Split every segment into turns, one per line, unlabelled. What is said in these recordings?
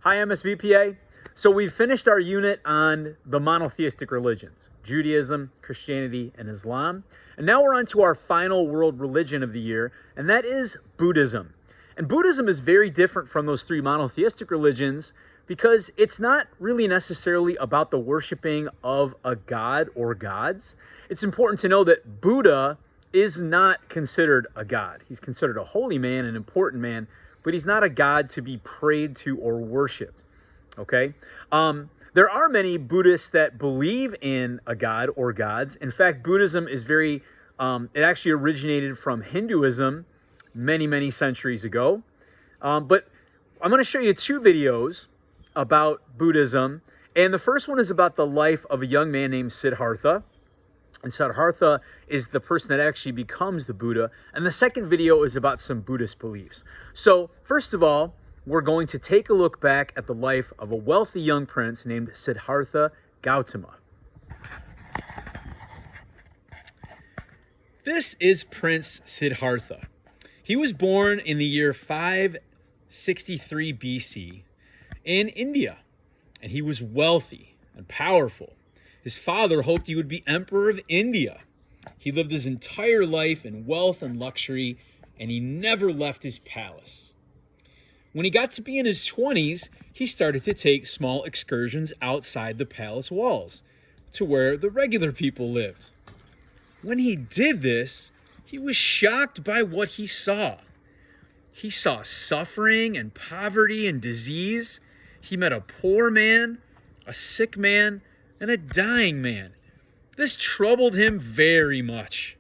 Hi, MSVPA. So we've finished our unit on the monotheistic religions, Judaism, Christianity, and Islam. And now we're on to our final world religion of the year, and that is Buddhism. And Buddhism is very different from those three monotheistic religions because it's not really necessarily about the worshiping of a god or gods. It's important to know that Buddha is not considered a god. He's considered a holy man, an important man, but he's not a god to be prayed to or worshipped. Okay? There are many Buddhists that believe in a god or gods. In fact, Buddhism is it actually originated from Hinduism many, many centuries ago. But I'm going to show you two videos about Buddhism. And the first one is about the life of a young man named Siddhartha. And Siddhartha is the person that actually becomes the Buddha. And the second video is about some Buddhist beliefs. So, first of all, we're going to take a look back at the life of a wealthy young prince named Siddhartha Gautama. This is Prince Siddhartha. He was born in the year 563 BC in India, and he was wealthy and powerful. His father hoped he would be emperor of India. He lived his entire life in wealth and luxury, and he never left his palace. When he got to be in his 20s, he started to take small excursions outside the palace walls to where the regular people lived. When he did this, he was shocked by what he saw. He saw suffering and poverty and disease. He met a poor man, a sick man, and a dying man. This troubled him very much.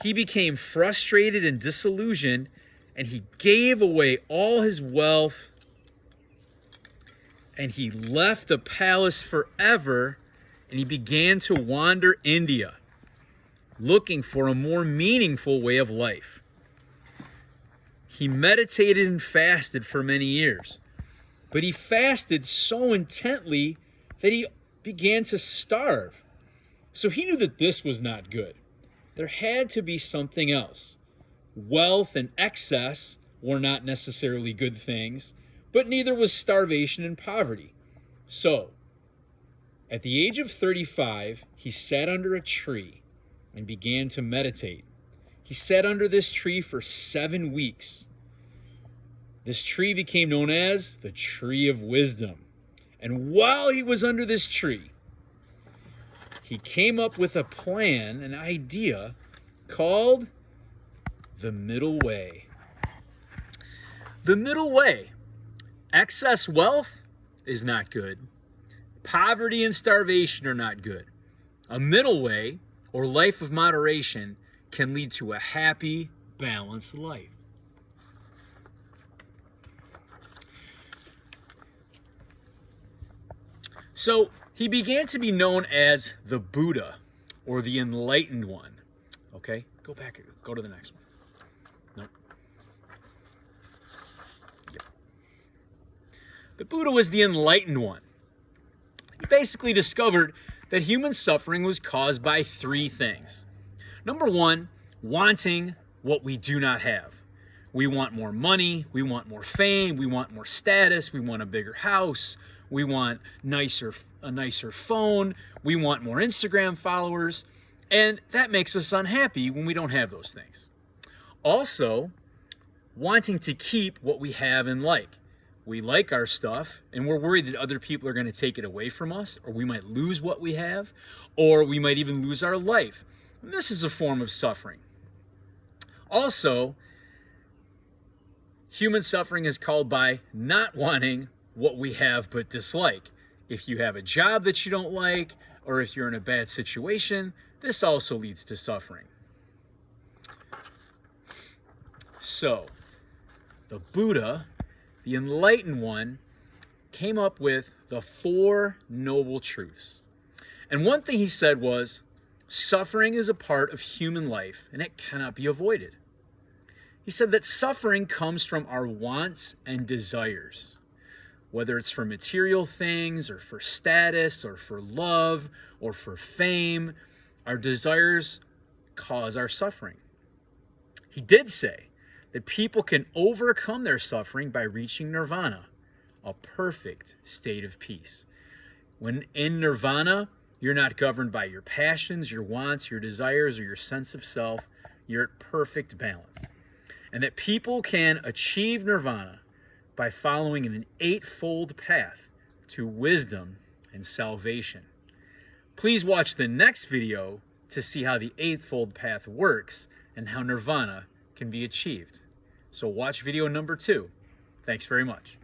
He became frustrated and disillusioned, and he gave away all his wealth, and he left the palace forever, and he began to wander India, looking for a more meaningful way of life. He meditated and fasted for many years, but he fasted so intently that he began to starve. So he knew that this was not good. There had to be something else. Wealth and excess were not necessarily good things, but neither was starvation and poverty. So, at the age of 35, he sat under a tree and began to meditate. He sat under this tree for 7 weeks. This tree became known as the Tree of Wisdom. And while he was under this tree, he came up with a plan, an idea, called the middle way. The middle way. Excess wealth is not good. Poverty and starvation are not good. A middle way, or life of moderation, can lead to a happy, balanced life. So he began to be known as the Buddha, or the Enlightened One. Okay, go back, go to the next one. Nope. Yep. The Buddha was the Enlightened One. He basically discovered that human suffering was caused by 3 things. Number 1, wanting what we do not have. We want more money, we want more fame, we want more status, we want a bigger house, we want a nicer phone, we want more Instagram followers, and that makes us unhappy when we don't have those things. Also, wanting to keep what we have and like. We like our stuff, and we're worried that other people are going to take it away from us, or we might lose what we have, or we might even lose our life. And this is a form of suffering. Also, human suffering is caused by not wanting what we have but dislike. If you have a job that you don't like, or if you're in a bad situation, this also leads to suffering. So, the Buddha, the Enlightened One, came up with the 4 noble truths. And one thing he said was, suffering is a part of human life, and it cannot be avoided. He said that suffering comes from our wants and desires. Whether it's for material things, or for status, or for love, or for fame, our desires cause our suffering. He did say that people can overcome their suffering by reaching nirvana, a perfect state of peace. When in nirvana, you're not governed by your passions, your wants, your desires, or your sense of self. You're at perfect balance. And that people can achieve nirvana by following an eightfold path to wisdom and salvation. Please watch the next video to see how the eightfold path works and how nirvana can be achieved. So watch video number 2. Thanks very much.